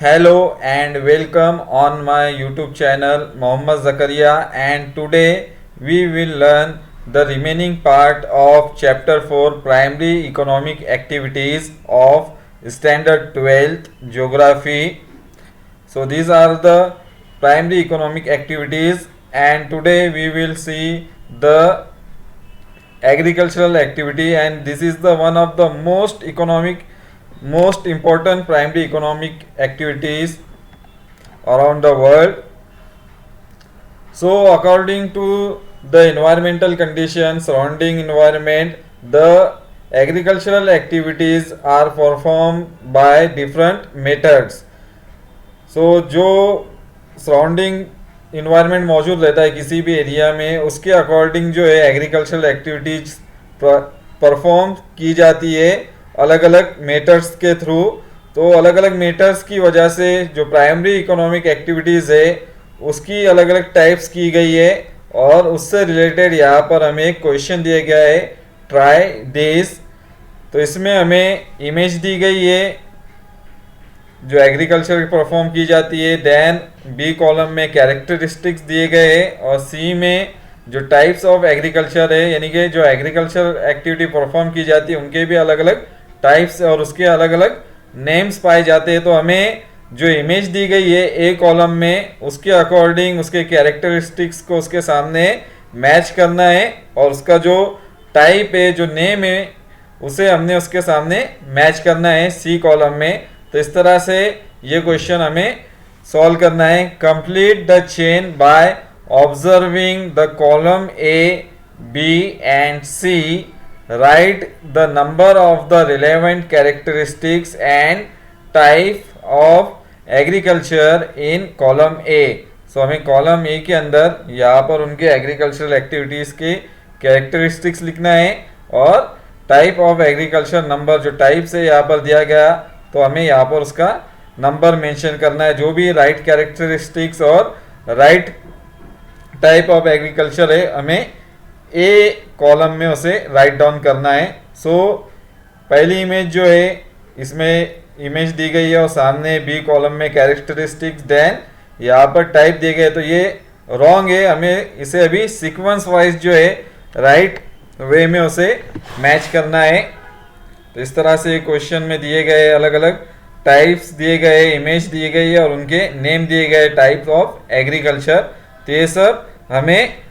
Hello and welcome on my YouTube channel Mohammad Zakaria, and today we will learn the remaining part of chapter 4 primary economic activities of standard 12th geography. So these are the primary economic activities, and today we will see the agricultural activity, and this is the one of the most important primary economic activities around the world. So according to the environmental conditions surrounding environment, the agricultural activities are performed by different methods. सो जो surrounding environment मौजूद रहता है किसी भी area में, उसके according जो है एग्रीकल्चरल एक्टिविटीज परफॉर्म की जाती है अलग अलग मेथड्स के थ्रू. तो अलग अलग मेथड्स की वजह से जो प्राइमरी इकोनॉमिक एक्टिविटीज़ है उसकी अलग अलग टाइप्स की गई है, और उससे रिलेटेड यहाँ पर हमें एक क्वेश्चन दिया गया है, ट्राई दिस. तो इसमें हमें इमेज दी गई है जो एग्रीकल्चर परफॉर्म की जाती है. देन बी कॉलम में कैरेक्टरिस्टिक्स दिए गए हैं, और सी में जो टाइप्स ऑफ एग्रीकल्चर है, यानी कि जो एग्रीकल्चर एक्टिविटी परफॉर्म की जाती है उनके भी अलग अलग टाइप्स और उसके अलग अलग नेम्स पाए जाते हैं. तो हमें जो इमेज दी गई है ए कॉलम में, उसके अकॉर्डिंग उसके कैरेक्टरिस्टिक्स को उसके सामने मैच करना है, और उसका जो टाइप है, जो नेम है, उसे हमने उसके सामने मैच करना है सी कॉलम में. तो इस तरह से ये क्वेश्चन हमें सॉल्व करना है. Complete the chain by observing the column A B and C. Write the number of the relevant characteristics and type of agriculture in column A. So हमें कॉलम ए के अंदर यहाँ पर उनके एग्रीकल्चरल एक्टिविटीज़ के कैरेक्टरिस्टिक्स लिखना है, और टाइप ऑफ एग्रीकल्चर नंबर जो टाइप से यहाँ पर दिया गया, तो हमें यहाँ पर उसका नंबर मेंशन करना है. जो भी राइट कैरेक्टरिस्टिक्स और राइट टाइप ऑफ एग्रीकल्चर है, हमें ए कॉलम में उसे राइट डाउन करना है. सो पहली इमेज जो है, इसमें इमेज दी गई है और सामने बी कॉलम में कैरेक्टरिस्टिक्स, देन यहाँ पर टाइप दिए गए. तो ये रॉन्ग है, हमें इसे अभी सीक्वेंस वाइज जो है राइट वे में उसे मैच करना है. तो इस तरह से क्वेश्चन में दिए गए अलग अलग टाइप्स दिए गए, इमेज दिए गई है और उनके नेम दिए गए टाइप्स ऑफ एग्रीकल्चर. तो ये सब हमें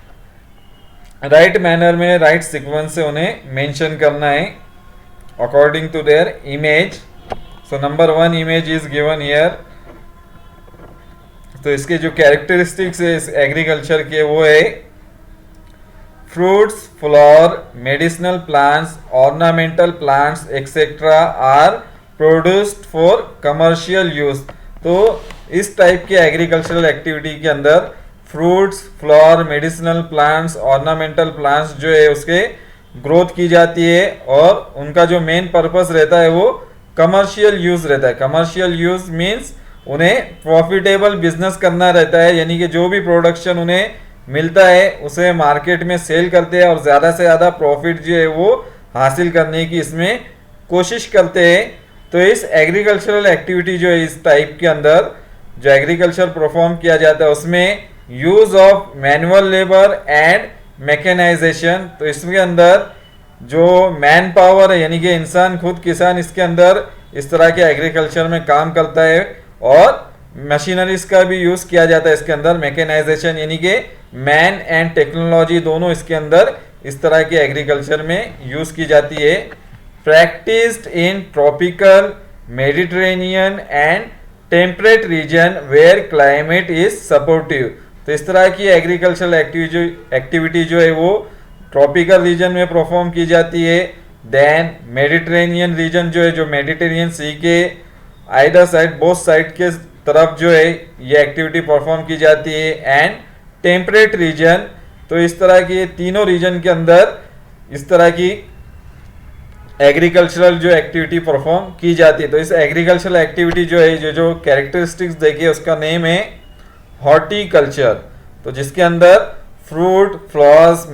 राइट मैनर में राइट सीक्वेंस से उन्हें मेंशन करना है according to their image. So number 1 image is given here. तो इसके जो कैरेक्टरिस्टिक्स है इस एग्रीकल्चर के, वो है fruits, flower, medicinal plants, ornamental plants, etc. are produced for commercial use. तो इस टाइप के एग्रीकल्चरल एक्टिविटी के अंदर fruits, flower, medicinal plants, ornamental plants जो है उसके ग्रोथ की जाती है, और उनका जो मेन पर्पस रहता है वो कमर्शियल यूज रहता है. कमर्शियल यूज मीन्स उन्हें प्रॉफिटेबल बिजनेस करना रहता है, यानी कि जो भी प्रोडक्शन उन्हें मिलता है उसे मार्केट में सेल करते हैं और ज़्यादा से ज़्यादा प्रॉफिट जो है वो हासिल करने की इसमें कोशिश करते हैं. तो इस एग्रीकल्चरल एक्टिविटी जो है इस टाइप के अंदर जो एग्रीकल्चर परफॉर्म किया जाता है उसमें use of manual labour and mechanisation. तो इसके अंदर जो मैन पावर है, यानी कि इंसान खुद किसान इसके अंदर इस तरह के एग्रीकल्चर में काम करता है, और मशीनरीज का भी यूज़ किया जाता है इसके अंदर. मैकेनाइजेशन यानी कि मैन एंड टेक्नोलॉजी दोनों इसके अंदर इस तरह के एग्रीकल्चर में यूज़ की जाती है. Practised in tropical, Mediterranean and temperate region where climate is supportive. तो इस तरह की एग्रीकल्चरल एक्टिविटी जो है वो ट्रॉपिकल रीजन में परफॉर्म की जाती है. देन मेडिटेरेनियन रीजन जो है, जो मेडिटेरियन सी के आइदर साइड, बोथ साइड के तरफ जो है ये एक्टिविटी परफॉर्म की जाती है. एंड टेम्परेट रीजन, तो इस तरह की तीनों रीजन के अंदर इस तरह की एग्रीकल्चरल जो एक्टिविटी परफॉर्म की जाती है. तो इस एग्रीकल्चरल एक्टिविटी जो है, जो कैरेक्टरिस्टिक्स देखिए, उसका नेम है हॉर्टिकल्चर. तो जिसके अंदर fruit, flowers,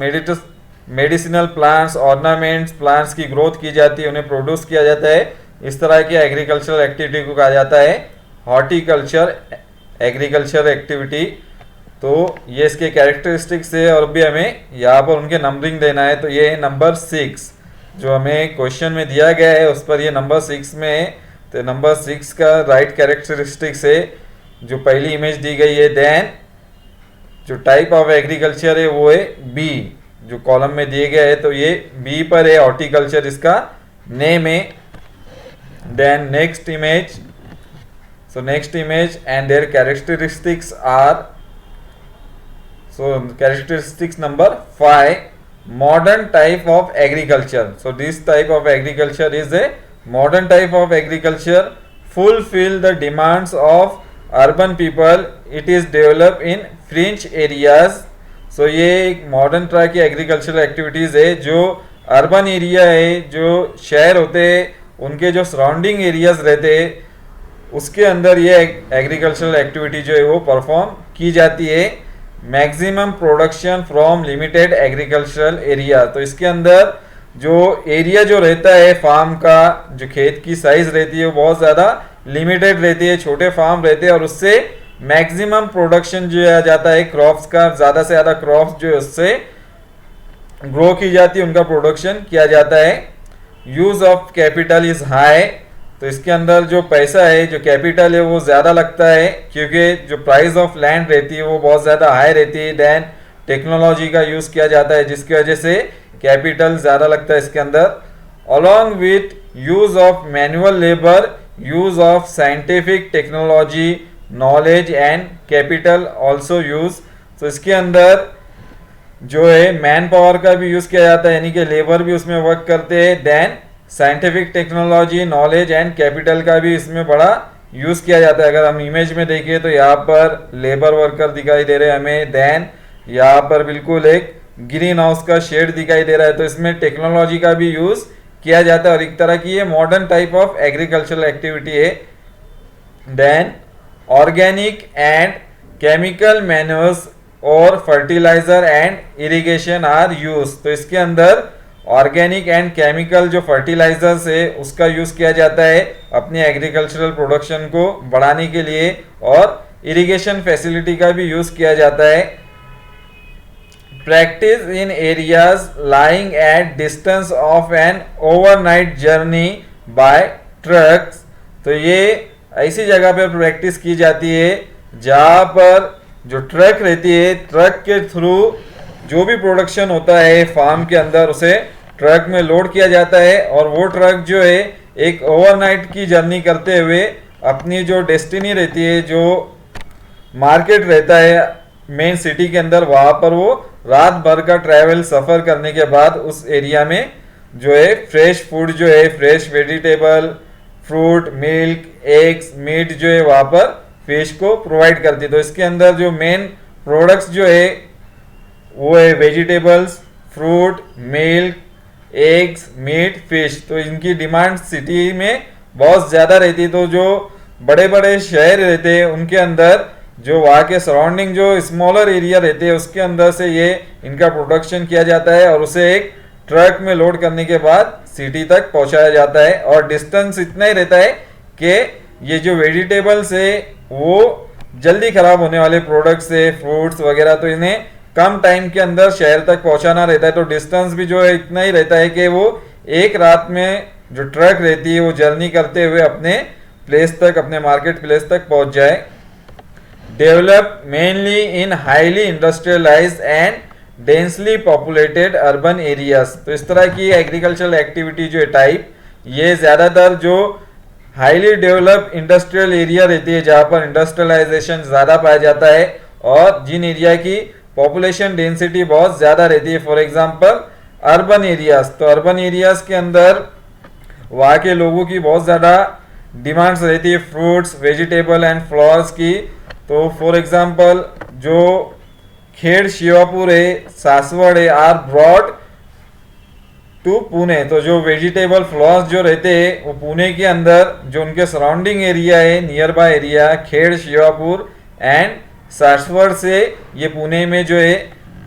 medicinal plants, ornaments plants की ग्रोथ की जाती है, उन्हें प्रोड्यूस किया जाता है. इस तरह की एग्रीकल्चरल एक्टिविटी को कहा जाता है हॉर्टिकल्चर एग्रीकल्चर एक्टिविटी। तो ये इसके कैरेक्टरिस्टिक्स है और भी हमें यहाँ पर उनके नंबरिंग देना है। तो ये है नंबर 6 जो हमें क्वेश्चन में दिया गया है, उस पर ये नंबर 6 में है। तो नंबर 6 का राइट कैरेक्टरिस्टिक्स है जो पहली इमेज दी गई है। देन जो टाइप ऑफ एग्रीकल्चर है वो है बी जो कॉलम में दिए गया है। तो ये बी पर है, हॉर्टिकल्चर इसका नेम है। Then next image, so next image and their characteristics are, so characteristics number 5, modern type of agriculture. So this type of agriculture is a modern type of agriculture, fulfill the demands of urban people, it is developed in fringe areas. So ये एक modern तरह की agricultural activities है जो urban area है, जो शहर होते हैं उनके जो सराउंडिंग एरियाज रहते हैं उसके अंदर ये एग्रीकल्चरल एक्टिविटी जो है वो परफॉर्म की जाती है। Maximum production from limited agricultural area. तो इसके अंदर जो एरिया जो रहता है फार्म का, जो खेत की साइज रहती है वो बहुत ज़्यादा लिमिटेड रहती है, छोटे फार्म रहते हैं और उससे मैक्सिमम प्रोडक्शन जो आ जाता है क्रॉप्स का, ज़्यादा से ज़्यादा क्रॉप्स जो है उससे ग्रो की जाती है, उनका प्रोडक्शन किया जाता है। Use of capital is high. तो इसके अंदर जो पैसा है, जो कैपिटल है वो ज़्यादा लगता है क्योंकि जो प्राइस ऑफ लैंड रहती है वो बहुत ज़्यादा हाई रहती है। देन टेक्नोलॉजी का यूज़ किया जाता है जिसकी वजह से कैपिटल ज़्यादा लगता है इसके अंदर। Along with use of manual labour, use of scientific technology, knowledge and capital also use. तो इसके अंदर जो है मैन पावर का भी यूज़ किया जाता है, यानी कि लेबर भी उसमें वर्क करते हैं। Then scientific technology, knowledge and capital का भी इसमें बड़ा यूज़ किया जाता है। अगर हम इमेज में देखें तो यहाँ पर लेबर वर्कर दिखाई दे रहे हैं हमें। देन यहाँ पर बिल्कुल एक ग्रीन हाउस का शेड दिखाई दे रहा है। तो इसमें टेक्नोलॉजी का भी यूज़ किया जाता है और एक तरह की ये modern type of agricultural activity है। Then organic and chemical manures और fertiliser and irrigation are use. तो इसके अंदर ऑर्गेनिक एंड केमिकल जो फर्टिलाइजर्स है उसका यूज़ किया जाता है अपने एग्रीकल्चरल प्रोडक्शन को बढ़ाने के लिए और इरिगेशन फैसिलिटी का भी यूज़ किया जाता है। Practice in areas lying at distance of an overnight journey by trucks. तो ये ऐसी जगह पर प्रैक्टिस की जाती है जहाँ पर जो ट्रक रहती है, ट्रक के थ्रू जो भी प्रोडक्शन होता है फार्म के अंदर उसे ट्रक में लोड किया जाता है और वो ट्रक जो है एक ओवरनाइट की जर्नी करते हुए अपनी जो डेस्टिनी रहती है, जो मार्केट रहता है मेन सिटी के अंदर, वहाँ पर वो रात भर का ट्रैवल सफ़र करने के बाद उस एरिया में जो है फ्रेश फूड जो है, fresh vegetable, fruit, milk, eggs, meat जो है वहाँ पर फिश को प्रोवाइड करती है। तो इसके अंदर जो मेन प्रोडक्ट्स जो है वो है vegetables, fruit, milk, eggs, meat, fish. तो इनकी डिमांड सिटी में बहुत ज़्यादा रहती है। तो जो बड़े बड़े शहर रहते हैं उनके अंदर जो वहाँ के सराउंडिंग जो स्मॉलर एरिया रहते हैं उसके अंदर से ये इनका प्रोडक्शन किया जाता है और उसे एक ट्रक में लोड करने के बाद सिटी तक पहुँचाया जाता है। और डिस्टेंस इतना ही रहता है कि ये जो वेजिटेबल्स है वो जल्दी ख़राब होने वाले प्रोडक्ट्स है, फ्रूट्स वगैरह, तो इन्हें कम टाइम के अंदर शहर तक पहुंचाना रहता है। तो डिस्टेंस भी जो है इतना ही रहता है कि वो एक रात में जो ट्रक रहती है वो जर्नी करते हुए अपने प्लेस तक, अपने मार्केट प्लेस तक पहुंच जाए। Develop mainly in highly industrialised and densely populated urban areas. तो इस तरह की एग्रीकल्चरल एक्टिविटी जो है टाइप, ये ज़्यादातर जो हाईली डेवलप इंडस्ट्रियल एरिया रहती है जहाँ पर इंडस्ट्रियलाइजेशन ज़्यादा पाया जाता है और जिन एरिया की पॉपुलेशन डेंसिटी बहुत ज़्यादा रहती है, फॉर एग्जांपल अर्बन एरियाज। तो अर्बन एरियाज के अंदर वहाँ के लोगों की बहुत ज़्यादा डिमांड्स रहती है फ्रूट्स, वेजिटेबल एंड फ्लावर्स की। तो फॉर एग्जांपल जो खेड़ शिवापुर है, सासवड़ है, आर ब्रॉड टू पुणे। तो जो वेजिटेबल फ्लावर्स जो रहते हैं वो पुणे के अंदर जो उनके सराउंडिंग एरिया है, near by area Khed, Shivapur and Saswad से ये पुणे में जो है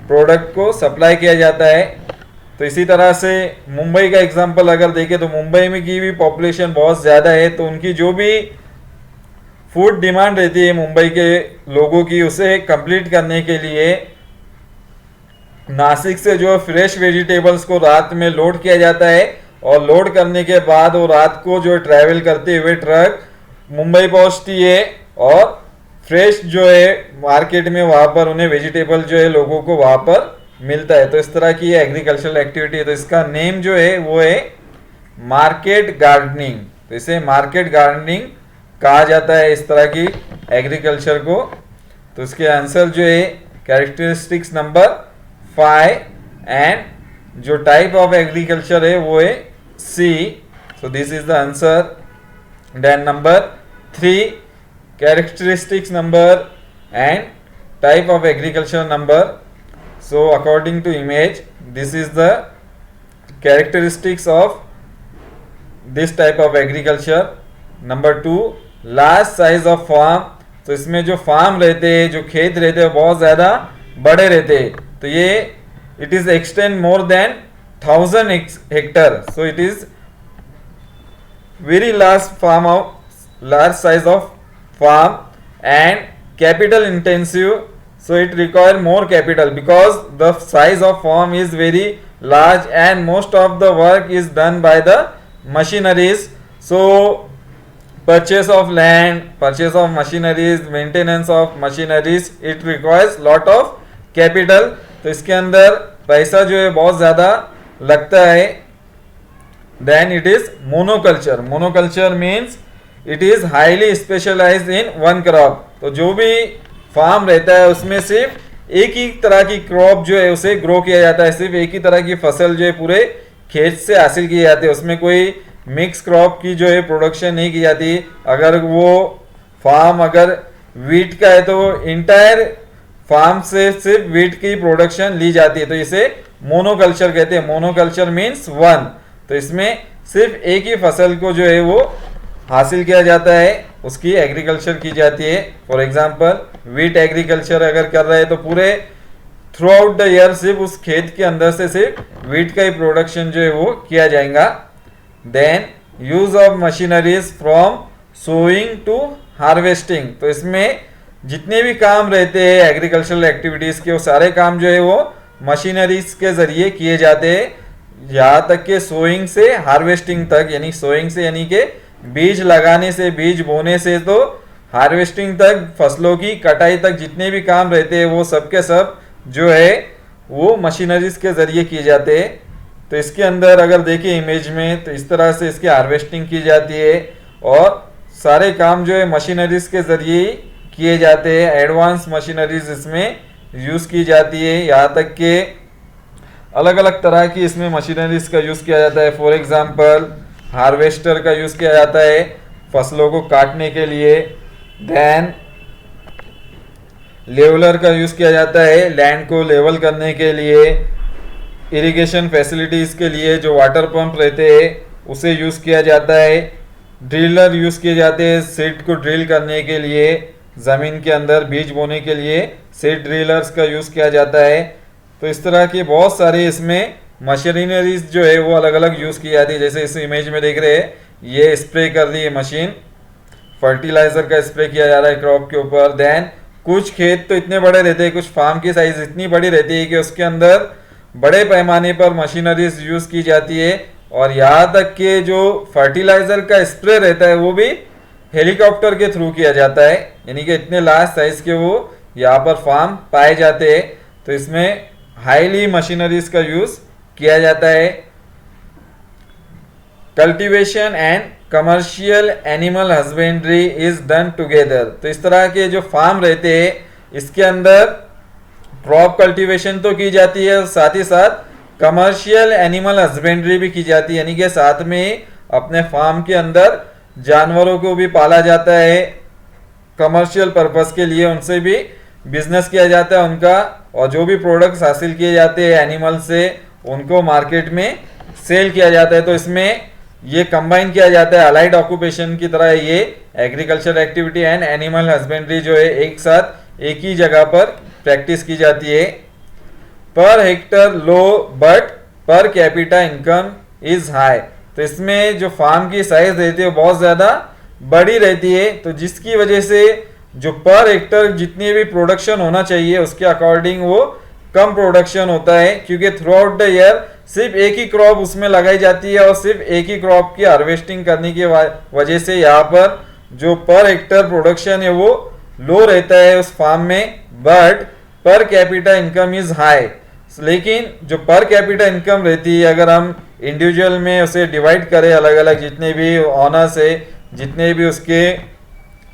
प्रोडक्ट को सप्लाई किया जाता है। तो इसी तरह से मुंबई का एग्जांपल अगर देखें तो मुंबई में की भी पॉपुलेशन बहुत ज़्यादा है, तो उनकी जो भी फूड डिमांड रहती है मुंबई के लोगों की, उसे कंप्लीट करने के लिए नासिक से जो फ्रेश वेजिटेबल्स को रात में लोड किया जाता है, और लोड करने के बाद वो रात को जो ट्रैवल करते हुए ट्रक मुंबई पहुंचती है, और फ्रेश जो है मार्केट में वहां पर उन्हें वेजिटेबल जो है लोगों को वहां पर मिलता है। तो इस तरह की एग्रीकल्चरल एक्टिविटी है। तो इसका नेम जो है वो है मार्केट गार्डनिंग। तो इसे मार्केट गार्डनिंग कहा जाता है इस तरह की एग्रीकल्चर को। तो इसके आंसर जो है कैरेक्टरिस्टिक्स नंबर 5, एंड जो टाइप ऑफ एग्रीकल्चर है वो है C. So this is the answer. Then number 3, characteristics number and type of agriculture number. So according to image, this is the characteristics of this type of agriculture. Number 2, large size of farm. तो इसमें जो farm रहते हैं, जो खेत रहते हैं, बहुत ज़्यादा बड़े रहते हैं। तो ये it is extend more than 1000 Hector. So it is very large size of farm and capital intensive. So it require more capital because the size of farm is very large and most of the work is done by the machineries. So purchase of land, purchase of machineries, maintenance of machineries, it requires lot of capital. तो इसके अंदर पैसा जो है बहुत ज़्यादा लगता है। Then it is monoculture. Monoculture means it is highly specialised in one crop. तो जो भी फार्म रहता है उसमें सिर्फ एक ही तरह की क्रॉप जो है उसे ग्रो किया जाता है, सिर्फ एक ही तरह की फसल जो है पूरे खेत से हासिल की जाती है, उसमें कोई मिक्स क्रॉप की जो है प्रोडक्शन नहीं की जाती। अगर वो फार्म अगर वीट का है तो इंटायर फार्म से सिर्फ वीट की प्रोडक्शन ली जाती है। तो इसे मोनोकल्चर कहते हैं। Monoculture means one. तो इसमें सिर्फ एक ही फसल को जो है वो हासिल किया जाता है, उसकी एग्रीकल्चर की जाती है। फॉर एग्जांपल वीट एग्रीकल्चर अगर कर रहे हैं तो पूरे थ्रू आउट द ईयर सिर्फ उस खेत के अंदर से सिर्फ वीट का ही प्रोडक्शन जो है वो किया जाएगा। Then use of machineries from sowing to harvesting. तो इसमें जितने भी काम रहते हैं एग्रीकल्चरल एक्टिविटीज के, वो सारे काम जो है वो मशीनरीज के जरिए किए जाते हैं, यहाँ तक के सोइंग से हार्वेस्टिंग तक। यानी सोइंग से यानी कि बीज लगाने से, बीज बोने से तो हार्वेस्टिंग तक, फसलों की कटाई तक जितने भी काम रहते हैं वो सब के सब जो है वो मशीनरीज के जरिए किए जाते हैं। तो इसके अंदर अगर देखिए इमेज में तो इस तरह से इसकी हार्वेस्टिंग की जाती है और सारे काम जो है मशीनरीज के जरिए किए जाते हैं। एडवांस मशीनरीज इसमें यूज़ की जाती है, यहाँ तक कि अलग अलग तरह की इसमें मशीनरीज का यूज़ किया जाता है। फॉर एग्जांपल हार्वेस्टर का यूज़ किया जाता है फसलों को काटने के लिए। देन लेवलर का यूज़ किया जाता है लैंड को लेवल करने के लिए। इरिगेशन फैसिलिटीज़ के लिए जो वाटर पंप रहते हैं उसे यूज़ किया जाता है। ड्रिलर यूज़ किए जाते हैं सीड को ड्रिल करने के लिए, ज़मीन के अंदर बीज बोने के लिए सीड ड्रिलर्स का यूज़ किया जाता है। तो इस तरह की बहुत सारी इसमें मशीनरीज जो है वो अलग अलग यूज़ की जाती है। जैसे इस इमेज में देख रहे हैं ये स्प्रे कर रही है मशीन, फर्टिलाइजर का स्प्रे किया जा रहा है क्रॉप के ऊपर। देन कुछ खेत तो इतने बड़े रहते हैं, कुछ फार्म की साइज इतनी बड़ी रहती है कि उसके अंदर बड़े पैमाने पर मशीनरीज यूज़ की जाती है। और यहाँ तक कि जो फर्टिलाइजर का स्प्रे रहता है वो भी हेलीकॉप्टर के थ्रू किया जाता है, यानी कि इतने लार्ज साइज के वो यहाँ पर फार्म पाए जाते हैं। तो इसमें हाईली मशीनरीज का यूज़ किया जाता है। Cultivation and commercial animal husbandry is done together. तो इस तरह के जो फार्म रहते हैं इसके अंदर क्रॉप कल्टीवेशन तो की जाती है, साथ ही साथ कमर्शियल एनिमल हस्बेंड्री भी की जाती है, यानी कि साथ में अपने फार्म के अंदर जानवरों को भी पाला जाता है कमर्शियल पर्पस के लिए, उनसे भी बिजनेस किया जाता है उनका, और जो भी प्रोडक्ट्स हासिल किए जाते हैं एनिमल से उनको मार्केट में सेल किया जाता है। तो इसमें ये कंबाइन किया जाता है अलाइड ऑक्यूपेशन की तरह। ये agriculture activity and animal husbandry जो है एक साथ एक ही जगह पर प्रैक्टिस की जाती है। Per hectare low but per capita income is high. तो इसमें जो फार्म की साइज रहती है बहुत ज़्यादा बड़ी रहती है, तो जिसकी वजह से जो पर हेक्टर जितनी भी प्रोडक्शन होना चाहिए उसके अकॉर्डिंग वो कम प्रोडक्शन होता है, क्योंकि थ्रू आउट द ईयर सिर्फ एक ही क्रॉप उसमें लगाई जाती है और सिर्फ एक ही क्रॉप की हार्वेस्टिंग करने की वजह से यहाँ पर जो पर हेक्टर प्रोडक्शन है वो लो रहता है उस फार्म में, but per capita income is high. लेकिन जो पर कैपिटा इनकम रहती है अगर हम इंडिविजुअल में उसे डिवाइड करें, अलग अलग जितने भी ऑनर्स है, जितने भी उसके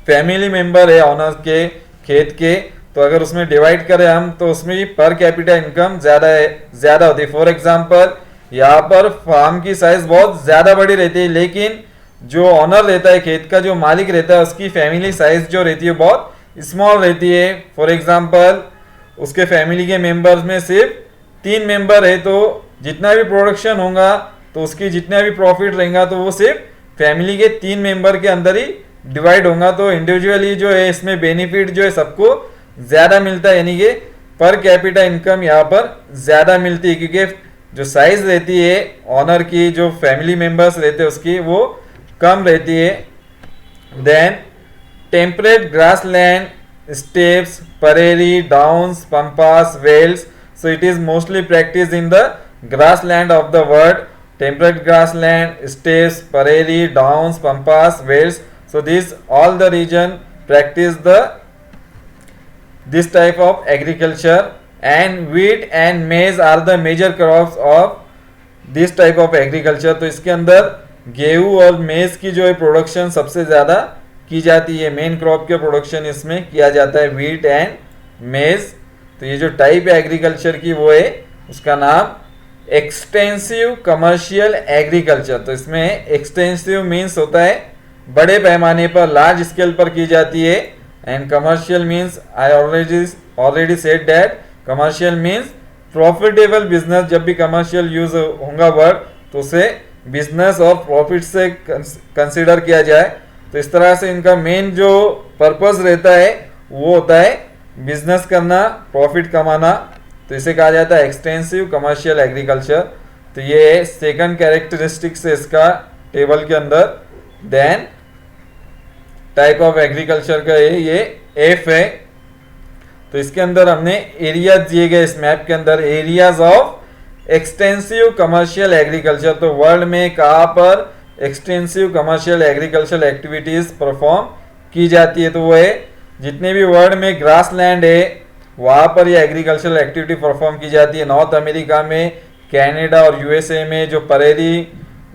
फैमिली मेंबर है ऑनर्स के खेत के, तो अगर उसमें डिवाइड करें हम तो उसमें पर कैपिटा इनकम ज्यादा होती है। फॉर एग्जांपल यहाँ पर फार्म की साइज बहुत ज्यादा बड़ी रहती है, लेकिन जो ऑनर रहता है खेत का, जो मालिक रहता है, उसकी फैमिली साइज जो रहती है बहुत स्मॉल रहती है। फॉर एग्जांपल उसके फैमिली के मेंबर्स में सिर्फ 3 मेंबर है, तो जितना भी प्रोडक्शन होगा तो उसकी जितना भी प्रॉफिट रहेगा तो वो सिर्फ फैमिली के 3 मेंबर के अंदर ही डिवाइड होगा। तो इंडिविजुअली जो है इसमें बेनिफिट जो है सबको ज्यादा मिलता है, यानी कि पर कैपिटा इनकम यहाँ पर ज्यादा मिलती है, क्योंकि जो साइज रहती है ऑनर की, जो फैमिली मेंबर्स रहते हैं उसकी, वो कम रहती है। Then temperate grassland, steppes, prairie, downs, pampas, velds, so it is mostly practiced in the grassland of the world. Temperate grassland, steppes, prairie, downs, pampas, vales, so these all the region practice this type of agriculture, and wheat and maize are the major crops of this type of agriculture। तो इसके अंदर गेहूं और मेज की जो है production सबसे ज्यादा की जाती है, मेन क्रॉप के प्रोडक्शन इसमें किया जाता है, व्हीट एंड मेज। तो ये जो टाइप है एग्रीकल्चर की वो है, उसका नाम एक्सटेंसिव कमर्शियल एग्रीकल्चर। तो इसमें एक्सटेंसिव मीन्स होता है बड़े पैमाने पर, लार्ज स्केल पर की जाती है, and commercial means I already said that commercial means profitable business. जब भी कमर्शियल यूज होगा वर्ड तो उसे बिजनेस और प्रॉफिट से कंसिडर किया जाए। तो इस तरह से इनका मेन जो पर्पस रहता है वो होता है बिजनेस करना, प्रॉफिट कमाना। तो इसे कहा जाता है एक्सटेंसिव कमर्शियल एग्रीकल्चर। तो ये सेकंड कैरेक्टरिस्टिक्स है इसका टेबल के अंदर। देन टाइप ऑफ एग्रीकल्चर का ये एफ है। तो इसके अंदर हमने एरिया दिए गए इस मैप के अंदर, areas of extensive commercial agriculture. तो वर्ल्ड में कहाँ पर extensive commercial agriculture activities perform की जाती है, तो वो है जितने भी वर्ल्ड में ग्रास लैंड है वहां पर ये एग्रीकल्चरल एक्टिविटी परफॉर्म की जाती है। नॉर्थ अमेरिका में, कनाडा और यूएसए में जो परेरी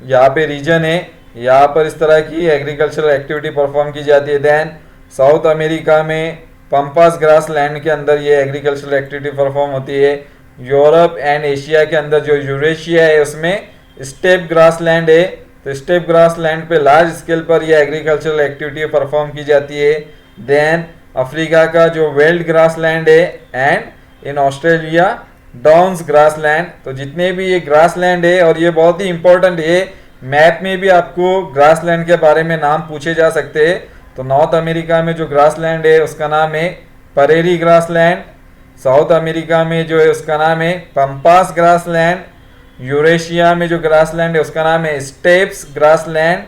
यहाँ पे रीजन है, यहाँ पर इस तरह की एग्रीकल्चरल एक्टिविटी परफॉर्म की जाती है। देन साउथ अमेरिका में पंपास ग्रास लैंड के अंदर ये एग्रीकल्चरल एक्टिविटी परफॉर्म होती है। यूरोप एंड एशिया के अंदर जो यूरेशिया है उसमें स्टेप ग्रास लैंड है, तो स्टेप ग्रास लैंड पे लार्ज स्केल पर ये एग्रीकल्चरल एक्टिविटी परफॉर्म की जाती है। देन अफ्रीका का जो वेल्ड ग्रास लैंड है, and in Australia downs grass land. तो जितने भी ये ग्रास लैंड है, और ये बहुत ही इंपॉर्टेंट है, मैप में भी आपको ग्रास लैंड के बारे में नाम पूछे जा सकते हैं। तो नॉर्थ अमेरिका में जो ग्रास लैंड है उसका नाम है परेरी ग्रास लैंड, साउथ अमेरिका में जो है उसका नाम है पंपास ग्रास लैंड, यूरेशिया में जो ग्रास लैंड है उसका नाम है स्टेप्स ग्रास लैंड,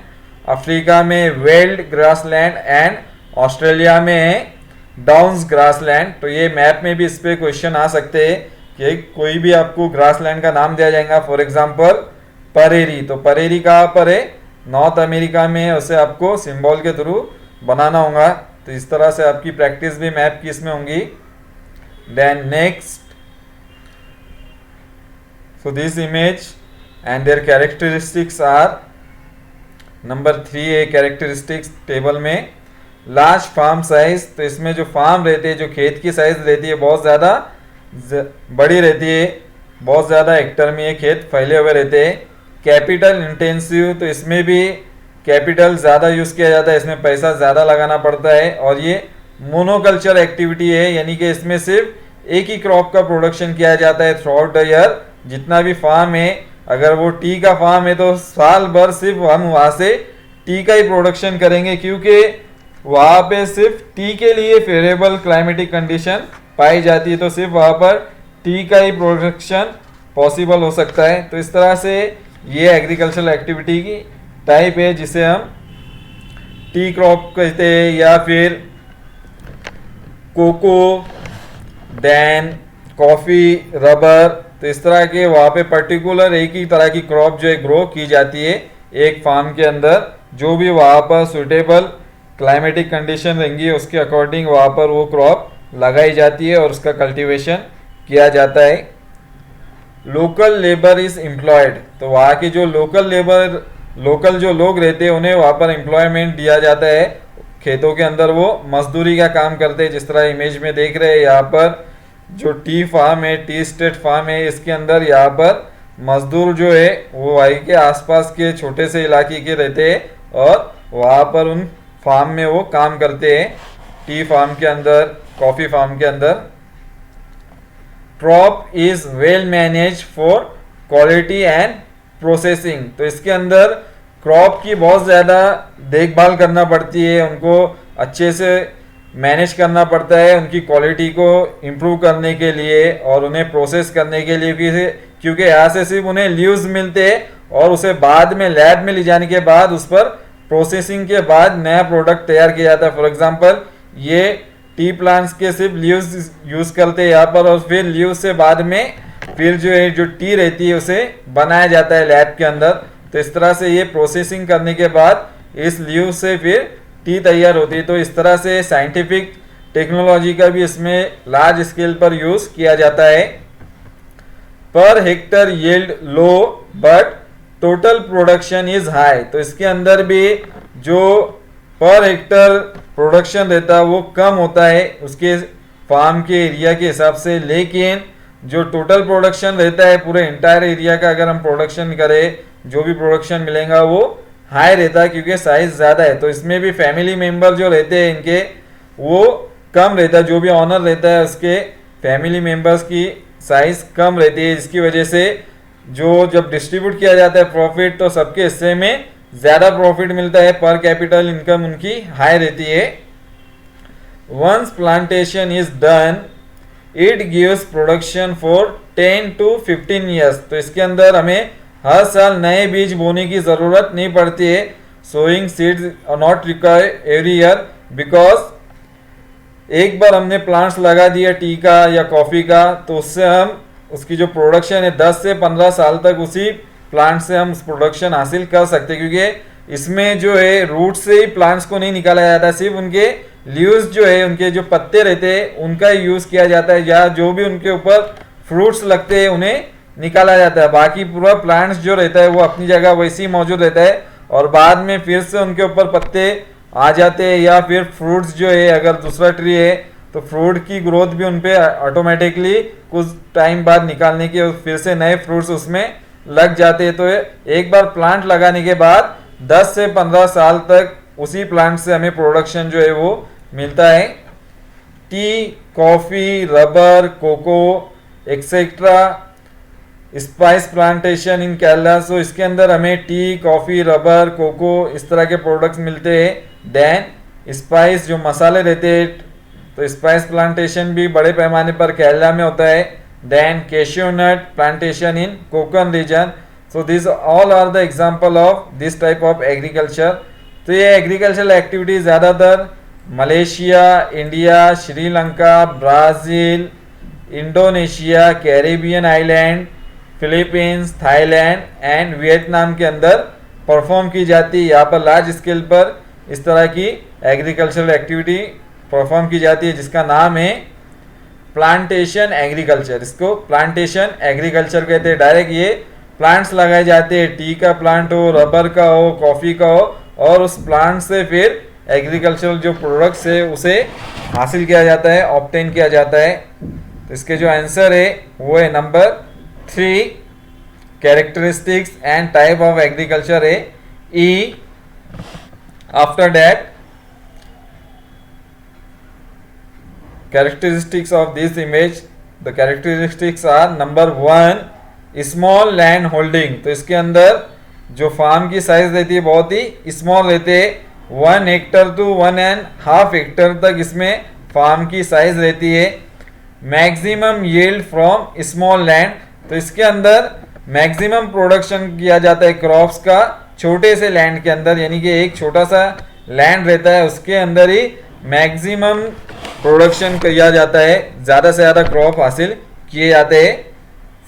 अफ्रीका में weld grass land, and Australia में डाउन्स ग्रास लैंड। तो ये मैप में भी इस पे क्वेश्चन आ सकते हैं कि कोई भी आपको ग्रास लैंड का नाम दिया जाएगा, फॉर एग्जांपल परेरी। तो परेरी कहाँ पर है? नॉर्थ अमेरिका में, उसे आपको सिंबल के थ्रू बनाना होगा। तो इस तरह से आपकी प्रैक्टिस भी मैप की इसमें होंगी। Then next, so this image and their characteristics are, number 3 है कैरेक्टरिस्टिक्स टेबल में, लार्ज फार्म साइज। तो इसमें जो फार्म रहते हैं, जो खेत की साइज रहती है बहुत ज़्यादा बड़ी रहती है, बहुत ज़्यादा हेक्टर में ये खेत फैले हुए रहते हैं। कैपिटल इंटेंसिव, तो इसमें भी कैपिटल ज़्यादा यूज़ किया जाता है, इसमें पैसा ज़्यादा लगाना पड़ता है। और ये मोनोकल्चर एक्टिविटी है, यानी कि इसमें सिर्फ एक ही क्रॉप का प्रोडक्शन किया जाता है थ्रू आउट द ईयर। जितना भी फार्म है, अगर वो टी का फार्म है तो साल भर सिर्फ हम वहाँ से टी का ही प्रोडक्शन करेंगे, क्योंकि वहाँ पे सिर्फ टी के लिए फेवरेबल क्लाइमेटिक कंडीशन पाई जाती है, तो सिर्फ वहाँ पर टी का ही प्रोडक्शन पॉसिबल हो सकता है। तो इस तरह से ये एग्रीकल्चरल एक्टिविटी की टाइप है जिसे हम टी क्रॉप कहते हैं, या फिर कोको, देन कॉफ़ी, रबर। तो इस तरह के वहाँ पे पर्टिकुलर एक ही तरह की क्रॉप जो है ग्रो की जाती है एक फार्म के अंदर। जो भी वहाँ पर सुटेबल क्लाइमेटिक कंडीशन रहेंगी उसके अकॉर्डिंग वहाँ पर वो क्रॉप लगाई जाती है और उसका कल्टीवेशन किया जाता है। लोकल लेबर इज एम्प्लॉयड, तो वहाँ के जो लोकल जो लोग रहते हैं उन्हें वहाँ पर एम्प्लॉयमेंट दिया जाता है। खेतों के अंदर वो मजदूरी का काम करते हैं। जिस तरह इमेज में देख रहे हैं यहाँ पर जो टी फार्म है, टी स्टेट फार्म है, इसके अंदर यहाँ पर मजदूर जो है वो वहीं के आसपास के छोटे से इलाके के रहते हैं और वहाँ पर उन फार्म में वो काम करते हैं, टी फार्म के अंदर, कॉफ़ी फार्म के अंदर। Crop is well manage for quality and processing, तो इसके अंदर क्रॉप की बहुत ज़्यादा देखभाल करना पड़ती है, उनको अच्छे से मैनेज करना पड़ता है उनकी क्वालिटी को इम्प्रूव करने के लिए और उन्हें प्रोसेस करने के लिए, क्योंकि यहाँ से सिर्फ उन्हें लीव्स मिलते हैं और उसे बाद में लैब में ले जाने के बाद उस पर प्रोसेसिंग के बाद नया प्रोडक्ट तैयार किया जाता है। फॉर एग्जांपल ये टी प्लांट्स के सिर्फ लीव्स यूज़ करते हैं यहाँ पर और फिर लीव्स से बाद में फिर जो है जो टी रहती है उसे बनाया जाता है लैब के अंदर। तो इस तरह से ये प्रोसेसिंग करने के बाद इस लीव से फिर टी तैयार होती है। तो इस तरह से साइंटिफिक टेक्नोलॉजी का भी इसमें लार्ज स्केल पर यूज़ किया जाता है। Per hectare yield low but total production is high, तो इसके अंदर भी जो पर हेक्टर प्रोडक्शन रहता है वो कम होता है उसके फार्म के एरिया के हिसाब से, लेकिन जो टोटल प्रोडक्शन रहता है पूरे इंटायर एरिया का अगर हम प्रोडक्शन करें जो भी प्रोडक्शन मिलेगा वो हाई रहता है क्योंकि साइज ज़्यादा है। तो इसमें भी फैमिली मेंबर जो रहते हैं इनके वो कम रहता है, जो भी ऑनर रहता है उसके फैमिली मेंबर्स की साइज कम रहती है, जिसकी वजह से जो जब डिस्ट्रीब्यूट किया जाता है प्रॉफिट तो सबके हिस्से में ज़्यादा प्रॉफिट मिलता है, पर कैपिटल इनकम उनकी हाई रहती है। Once plantation is done it gives production for 10 to 15 years, तो इसके अंदर हमें हर साल नए बीज बोने की ज़रूरत नहीं पड़ती है। Sowing seeds are not required every year because एक बार हमने प्लांट्स लगा दिया टी का या कॉफ़ी का तो उससे हम उसकी जो प्रोडक्शन है 10 से 15 साल तक उसी प्लांट से हम प्रोडक्शन हासिल कर सकते हैं, क्योंकि इसमें जो है रूट से ही प्लांट्स को नहीं निकाला जाता, सिर्फ उनके लीव्स जो है उनके जो पत्ते रहते हैं उनका यूज़ किया जाता है, या जो भी उनके ऊपर फ्रूट्स लगते हैं उन्हें निकाला जाता है। बाकी पूरा प्लांट्स जो रहता है वो अपनी जगह वैसे ही मौजूद रहता है और बाद में फिर से उनके ऊपर पत्ते आ जाते हैं, या फिर फ्रूट्स जो है अगर दूसरा ट्री है तो फ्रूट की ग्रोथ भी उन पर ऑटोमेटिकली कुछ टाइम बाद निकालने के फिर से नए फ्रूट्स उसमें लग जाते हैं। तो एक बार प्लांट लगाने के बाद 10 से 15 साल तक उसी प्लांट से हमें प्रोडक्शन जो है वो मिलता है। Tea, coffee, rubber, cocoa etcetera spice plantation in Kerala, so इसके अंदर हमें टी, कॉफ़ी, रबर, कोको इस तरह के प्रोडक्ट्स मिलते हैं। देन स्पाइस जो मसाले रहते हैं तो स्पाइस प्लांटेशन भी बड़े पैमाने पर केरला में होता है। Then cashew nut plantation in Konkan region, so this all are the example of this type of agriculture. तो ये एग्रीकल्चरल एक्टिविटी ज़्यादातर Malaysia, India, Sri Lanka, Brazil, Indonesia, Caribbean island, Philippines, Thailand and Vietnam के अंदर परफॉर्म की जाती है। यहाँ पर लार्ज स्केल पर इस तरह की एग्रीकल्चरल एक्टिविटी परफॉर्म की जाती है जिसका नाम है प्लांटेशन एग्रीकल्चर। इसको प्लांटेशन एग्रीकल्चर कहते हैं। डायरेक्ट ये प्लांट्स लगाए जाते हैं, टी का प्लांट हो, रबर का हो, कॉफ़ी का हो, और उस प्लांट से फिर एग्रीकल्चरल जो प्रोडक्ट्स है उसे हासिल किया जाता है, ऑब्टेन किया जाता है। तो इसके जो आंसर है वो है number 3, characteristics and type of agriculture है E. After that characteristics of this image, the characteristics are number 1 small land holding, तो इसके अंदर जो फार्म की साइज रहती है बहुत ही स्मॉल रहते हैं, 1 हेक्टर to 1.5 हेक्टर तक इसमें फार्म की साइज रहती है। Maximum yield from small land, तो इसके अंदर मैक्सिमम प्रोडक्शन किया जाता है क्रॉप्स का छोटे से लैंड के अंदर, यानी कि एक छोटा सा लैंड रहता है उसके अंदर ही मैक्सिमम प्रोडक्शन किया जाता है, ज़्यादा से ज़्यादा क्रॉप हासिल किए जाते हैं।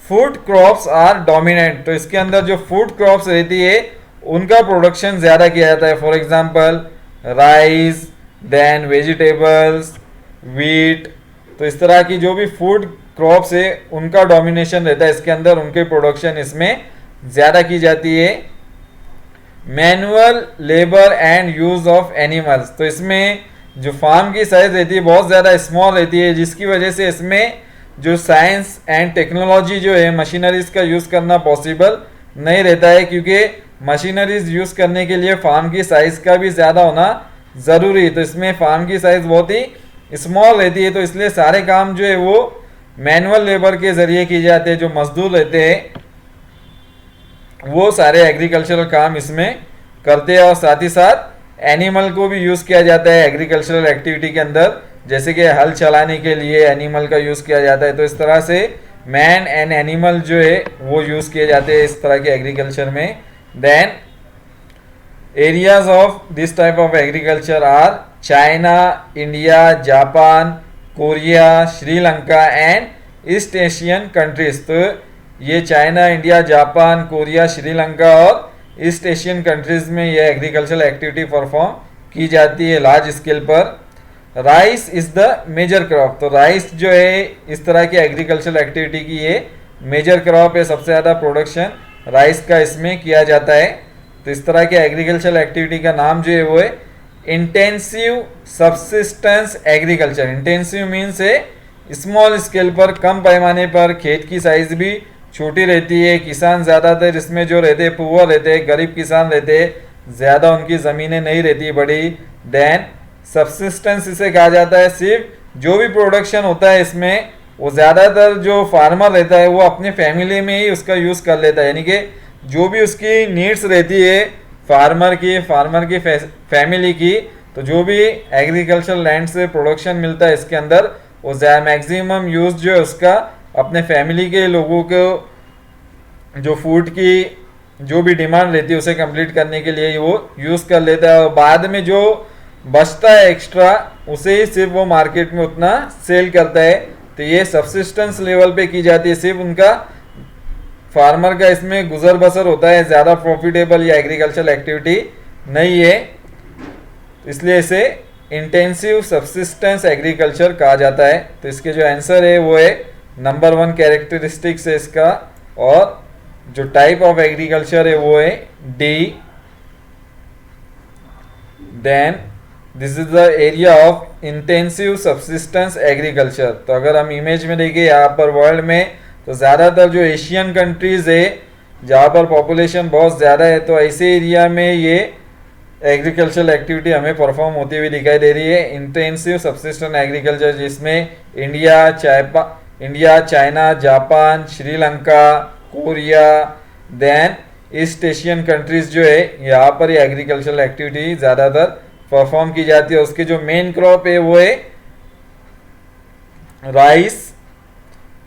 फूड क्रॉप्स आर डोमिनेंट, तो इसके अंदर जो फूड क्रॉप्स रहती है उनका प्रोडक्शन ज़्यादा किया जाता है। For example rice, then vegetables, wheat, तो इस तरह की जो भी फूड क्रॉप्स है उनका डोमिनेशन रहता है इसके अंदर, उनके प्रोडक्शन इसमें ज़्यादा की जाती है। Manual labour and use of animals, तो इसमें जो फार्म की साइज रहती है बहुत ज़्यादा स्मॉल रहती है, जिसकी वजह से इसमें जो साइंस एंड टेक्नोलॉजी जो है मशीनरीज का यूज़ करना पॉसिबल नहीं रहता है, क्योंकि मशीनरीज यूज़ करने के लिए फार्म की साइज़ का भी ज़्यादा होना ज़रूरी है। तो इसमें फार्म की साइज़ बहुत ही स्मॉल रहती है, तो इसलिए सारे काम जो है वो मैनुअल लेबर के ज़रिए किए जाते हैं। जो मजदूर रहते हैं वो सारे एग्रीकल्चरल काम इसमें करते हैं, और साथ ही साथ एनिमल को भी यूज़ किया जाता है एग्रीकल्चरल एक्टिविटी के अंदर, जैसे कि हल चलाने के लिए एनिमल का यूज़ किया जाता है। तो इस तरह से मैन एंड एनिमल जो है वो यूज़ किए जाते हैं इस तरह के एग्रीकल्चर में। Then areas of this type of agriculture are China, India, Japan, Korea, Sri Lanka and East Asian countries. तो ये China, India, Japan, Korea, Sri Lanka और ईस्ट एशियन कंट्रीज में ये एग्रीकल्चरल एक्टिविटी परफॉर्म की जाती है लार्ज स्केल पर। Rice is the major crop, तो राइस जो है इस तरह की एग्रीकल्चरल एक्टिविटी की ये मेजर क्रॉप है, सबसे ज़्यादा प्रोडक्शन राइस का इसमें किया जाता है। तो इस तरह के एग्रीकल्चरल एक्टिविटी का नाम जो है वो है intensive subsistence agriculture. Intensive means है स्मॉल स्केल पर, कम पैमाने पर, खेत की साइज भी छोटी रहती है, किसान ज़्यादातर इसमें जो रहते हैं पुअर रहते हैं, गरीब किसान रहते हैं, ज़्यादा उनकी ज़मीनें नहीं रहती बड़ी। देन सब्सिस्टेंस इसे कहा जाता है, सिर्फ जो भी प्रोडक्शन होता है इसमें वो ज़्यादातर जो फार्मर रहता है वो अपने फैमिली में ही उसका यूज़ कर लेता है, यानी कि जो भी उसकी नीड्स रहती है फार्मर की फैमिली की, तो जो भी एग्रीकल्चर लैंड से प्रोडक्शन मिलता है इसके अंदर वो मैक्सिमम यूज़ जो है उसका अपने फैमिली के लोगों को जो फूड की जो भी डिमांड रहती है उसे कंप्लीट करने के लिए वो यूज़ कर लेता है, और बाद में जो बचता है एक्स्ट्रा उसे ही सिर्फ वो मार्केट में उतना सेल करता है। तो ये सब्सिस्टेंस लेवल पे की जाती है, सिर्फ उनका फार्मर का इसमें गुजर बसर होता है, ज़्यादा प्रॉफिटेबल या एग्रीकल्चरल एक्टिविटी नहीं है, इसलिए इसे इंटेंसिव सब्सिस्टेंस एग्रीकल्चर कहा जाता है। तो इसके जो आंसर है वो है नंबर 1 कैरेक्टरिस्टिक्स है इसका, और जो टाइप ऑफ एग्रीकल्चर है वो है D. Then this is the area of intensive subsistence agriculture. तो अगर हम इमेज में देखें यहाँ पर वर्ल्ड में, तो ज़्यादातर जो एशियन कंट्रीज़ है जहाँ पर पॉपुलेशन बहुत ज़्यादा है, तो ऐसे एरिया में ये एग्रीकल्चरल एक्टिविटी हमें परफॉर्म होती हुई दिखाई दे रही है। इंटेंसिव सब्सिस्टेंस एग्रीकल्चर जिसमें India, China, Japan, Sri Lanka, Korea, then East Asian countries जो है यहाँ पर ये एग्रीकल्चरल एक्टिविटी ज़्यादातर परफॉर्म की जाती है। उसके जो मेन क्रॉप है वो है राइस।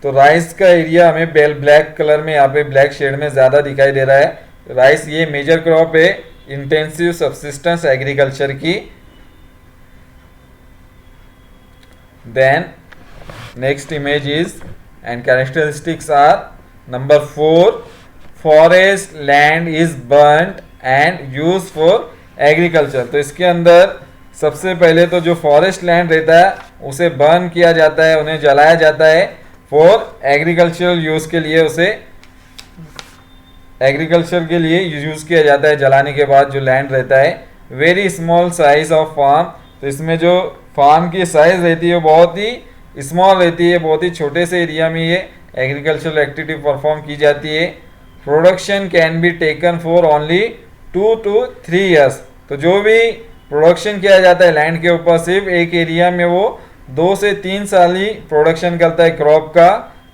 तो राइस का एरिया हमें ब्लैक कलर में यहाँ पे ब्लैक शेड में ज़्यादा दिखाई दे रहा है। राइस ये मेजर क्रॉप है इंटेंसिव सब्सिस्टेंस एग्रीकल्चर की। Then next image is and characteristics are number 4, forest land is burned and use for agriculture. तो इसके अंदर सबसे पहले तो जो फॉरेस्ट लैंड रहता है उसे बर्न किया जाता है, उन्हें जलाया जाता है फॉर एग्रीकल्चरल यूज़ के लिए, उसे एग्रीकल्चर के लिए यूज़ किया जाता है जलाने के बाद जो लैंड रहता है। Very small size of farm, तो इसमें जो फार्म की साइज रहती है बहुत ही स्मॉल रहती है, बहुत ही छोटे से एरिया में ये एग्रीकल्चरल एक्टिविटी परफॉर्म की जाती है। Production can be taken for only 2 to 3 years. तो जो भी प्रोडक्शन किया जाता है लैंड के ऊपर सिर्फ एक एरिया में वो 2 से 3 साल ही प्रोडक्शन करता है क्रॉप का।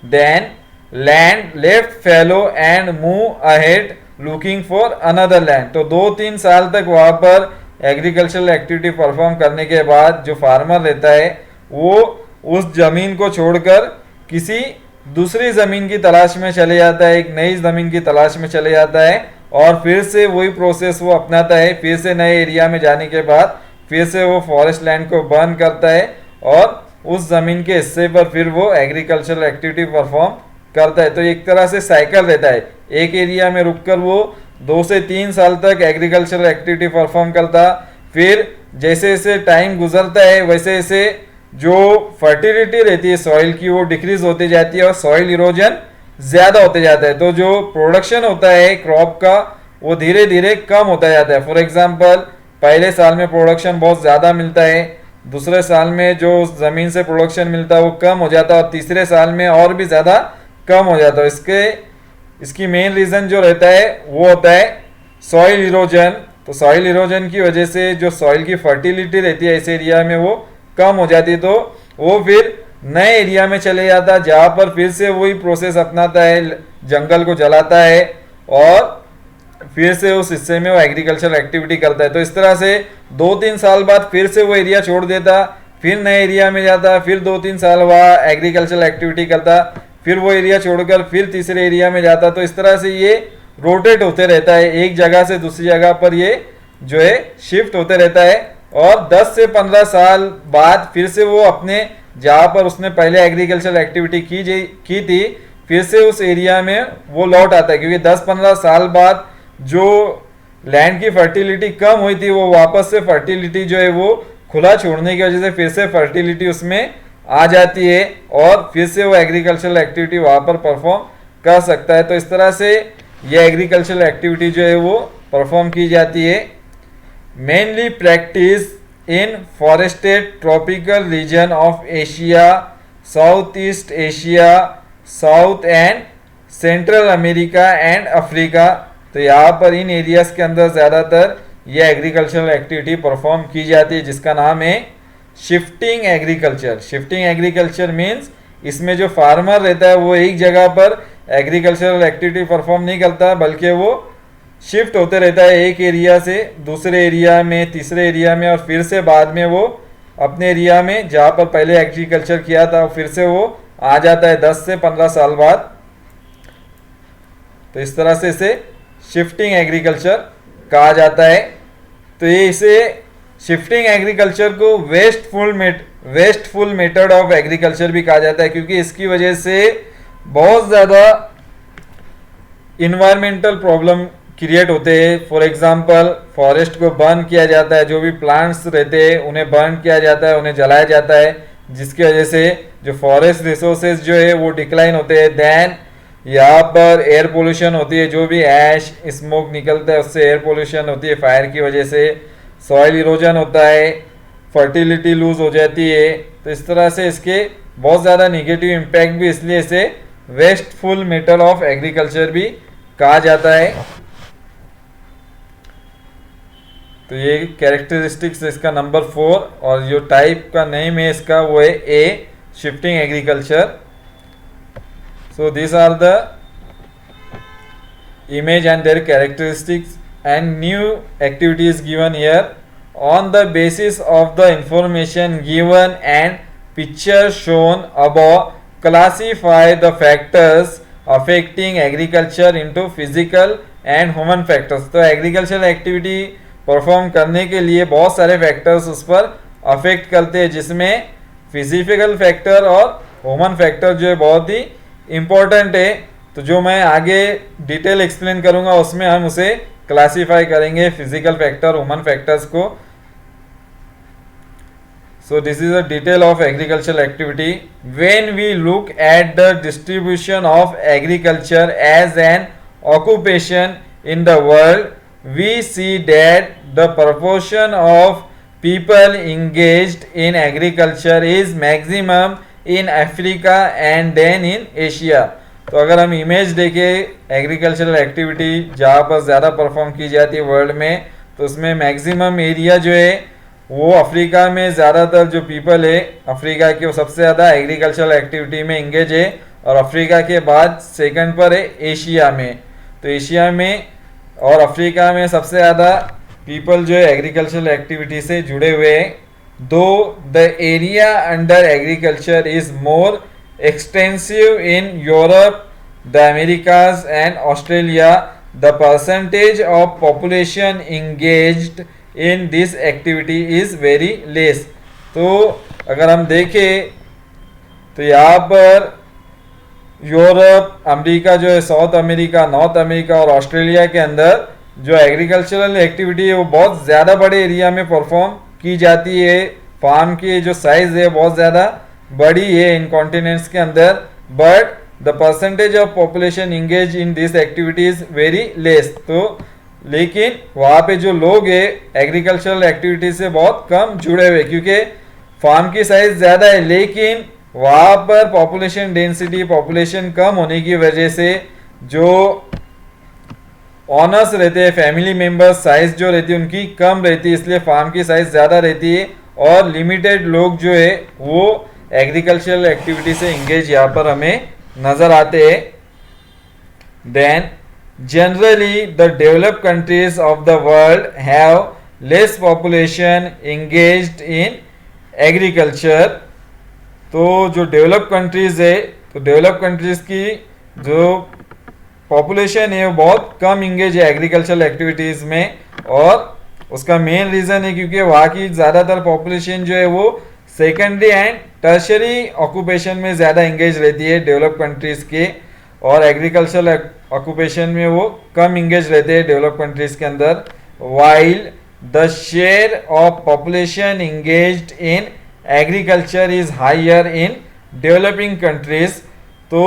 Then land left fallow and move ahead looking for another land. तो 2-3 साल तक वहाँ पर एग्रीकल्चरल एक्टिविटी परफॉर्म करने के बाद जो फार्मर रहता है वो उस ज़मीन को छोड़कर किसी दूसरी ज़मीन की तलाश में चले जाता है, एक नई ज़मीन की तलाश में चले जाता है, और फिर से वही प्रोसेस वो अपनाता है, फिर से नए एरिया में जाने के बाद फिर से वो फॉरेस्ट लैंड को बर्न करता है और उस ज़मीन के हिस्से पर फिर वो एग्रीकल्चरल एक्टिविटी परफॉर्म करता है। तो एक तरह से साइकिल रहता है, एक एरिया में रुककर वो 2 से 3 साल तक एग्रीकल्चरल एक्टिविटी परफॉर्म करता, फिर जैसे जैसे टाइम गुजरता है वैसे वैसे जो फर्टिलिटी रहती है सॉइल की वो डिक्रीज होती जाती है और सॉइल इरोजन ज़्यादा होते जाता है। तो जो प्रोडक्शन होता है क्रॉप का वो धीरे धीरे कम होता जाता है। फॉर एग्जांपल पहले साल में प्रोडक्शन बहुत ज़्यादा मिलता है, दूसरे साल में जो ज़मीन से प्रोडक्शन मिलता है वो कम हो जाता है और तीसरे साल में और भी ज़्यादा कम हो जाता है। इसकी मेन रीज़न जो रहता है वो होता है सॉइल इरोजन। तो सॉइल इरोजन की वजह से जो सॉइल की फर्टिलिटी रहती है इस एरिया में वो कम हो जाती है, तो वो फिर नए एरिया में चले जाता है जहाँ पर फिर से वही प्रोसेस अपनाता है, जंगल को जलाता है और फिर से उस हिस्से में वो एग्रीकल्चर एक्टिविटी करता है। तो इस तरह से 2-3 साल बाद फिर से वो एरिया छोड़ देता, फिर नए एरिया में जाता, फिर 2-3 साल वहाँ एग्रीकल्चर एक्टिविटी करता, फिर वो एरिया छोड़कर फिर तीसरे एरिया में जाता। तो इस तरह से ये रोटेट होते रहता है, एक जगह से दूसरी जगह पर ये जो है शिफ्ट होते रहता है और 10 से 15 साल बाद फिर से वो अपने जहाँ पर उसने पहले एग्रीकल्चर एक्टिविटी की थी फिर से उस एरिया में वो लौट आता है, क्योंकि 10-15 साल बाद जो लैंड की फर्टिलिटी कम हुई थी वो वापस से फर्टिलिटी जो है वो खुला छोड़ने की वजह से फिर से फर्टिलिटी उसमें आ जाती है और फिर से वो एग्रीकल्चरल एक्टिविटी वहाँ पर परफॉर्म कर सकता है। तो इस तरह से ये एग्रीकल्चरल एक्टिविटी जो है वो परफॉर्म की जाती है। Mainly practice in forested tropical region of Asia, south east Asia, south and central America and Africa. तो यहाँ पर इन एरियाज के अंदर ज़्यादातर ये एग्रीकल्चरल एक्टिविटी परफॉर्म की जाती है जिसका नाम है shifting agriculture. Shifting agriculture means इसमें जो फार्मर रहता है वो एक जगह पर एग्रीकल्चरल एक्टिविटी परफॉर्म नहीं करता बल्कि वो शिफ्ट होते रहता है एक एरिया से दूसरे एरिया में, तीसरे एरिया में और फिर से बाद में वो अपने एरिया में जहाँ पर पहले एग्रीकल्चर किया था फिर से वो आ जाता है 10 से 15 साल बाद। तो इस तरह से इसे शिफ्टिंग एग्रीकल्चर कहा जाता है। तो ये इसे शिफ्टिंग एग्रीकल्चर को वेस्टफुल मेथड ऑफ एग्रीकल्चर भी कहा जाता है, क्योंकि इसकी वजह से बहुत ज़्यादा इन्वायरमेंटल प्रॉब्लम क्रिएट होते हैं। फॉर एग्जांपल फॉरेस्ट को बर्न किया जाता है, जो भी प्लांट्स रहते हैं उन्हें बर्न किया जाता है, उन्हें जलाया जाता है, जिसकी वजह से जो फॉरेस्ट रिसोर्सेज जो है वो डिक्लाइन होते हैं। देन यहाँ पर एयर पोल्यूशन होती है, जो भी ऐश स्मोक निकलता है उससे एयर पोल्यूशन होती है फायर की वजह से। सॉइल इरोजन होता है, फर्टिलिटी लूज हो जाती है। तो इस तरह से इसके बहुत ज़्यादा निगेटिव इम्पैक्ट भी, इसलिए इसे वेस्टफुल मेथड ऑफ एग्रीकल्चर भी कहा जाता है। तो ये कैरेक्टरिस्टिक्स इसका नंबर 4 और जो टाइप का नेम है इसका वो है A, shifting agriculture. So these are the image and their characteristics and new activities given here. On the basis of the information given and picture shown above, classify the factors affecting agriculture into physical and human factors. तो agricultural activity perform करने के लिए बहुत सारे factors उस पर affect करते हैं, जिसमें फिजिकल फैक्टर और ह्यूमन फैक्टर जो है बहुत ही इम्पोर्टेंट है। तो जो मैं आगे डिटेल एक्सप्लेन करूंगा उसमें हम उसे क्लासिफाई करेंगे फिजिकल फैक्टर, ह्यूमन फैक्टर्स को। So this is a detail of agricultural activity. When we look at the distribution of agriculture as an occupation in the world, we see that the proportion of people engaged in agriculture is maximum in Africa and then in Asia. तो अगर हम image देखें agricultural activity जहाँ पर ज़्यादा perform की जाती है वर्ल्ड में, तो उसमें मैक्सिमम एरिया जो है वो अफ्रीका में ज़्यादातर जो पीपल है अफ्रीका के वो सबसे ज़्यादा एग्रीकल्चरल एक्टिविटी में इंगेज है और अफ्रीका के बाद सेकंड पर है एशिया में। तो एशिया में और अफ्रीका में सबसे ज़्यादा पीपल जो है एग्रीकल्चरल एक्टिविटी से जुड़े हुए हैं। Though the area under agriculture is more extensive in Europe, the Americas and Australia, the percentage of population engaged in this activity is very less. तो अगर हम देखें तो यहाँ पर यूरोप, अमेरिका जो है, साउथ अमेरिका, नॉर्थ अमेरिका और ऑस्ट्रेलिया के अंदर जो एग्रीकल्चरल एक्टिविटी है वो बहुत ज़्यादा बड़े एरिया में परफॉर्म की जाती है। फार्म की जो साइज है बहुत ज़्यादा बड़ी है इन कॉन्टिनेंट्स के अंदर, but the percentage of population engage in this activities very less. तो लेकिन वहाँ पे जो लोग है एग्रीकल्चरल एक्टिविटीज से बहुत कम जुड़े हुए, क्योंकि फार्म की साइज ज़्यादा है लेकिन वहाँ पर पॉपुलेशन डेंसिटी, पॉपुलेशन कम होने की वजह से जो ऑनर्स रहते हैं, फैमिली मेंबर्स, साइज जो रहती है उनकी कम रहती है, इसलिए फार्म की साइज ज़्यादा रहती है और लिमिटेड लोग जो है वो एग्रीकल्चरल एक्टिविटी से इंगेज यहाँ पर हमें नज़र आते हैं। Then generally the developed countries of the world have less population engaged in agriculture. तो जो डेवलप कंट्रीज़ है, तो डेवलप कंट्रीज़ की जो पॉपुलेशन है वो बहुत कम इंगेज है एग्रीकल्चरल एक्टिविटीज़ में, और उसका मेन रीज़न है क्योंकि वहाँ की ज़्यादातर पॉपुलेशन जो है वो सेकेंडरी एंड टर्शरी ऑक्यूपेशन में ज़्यादा इंगेज रहती है डेवलप कंट्रीज़ के, और एग्रीकल्चरल ऑक्यूपेशन में वो कम इंगेज रहते हैं डेवलप कंट्रीज़ के अंदर। While the share of population engaged in agriculture is higher in developing countries. तो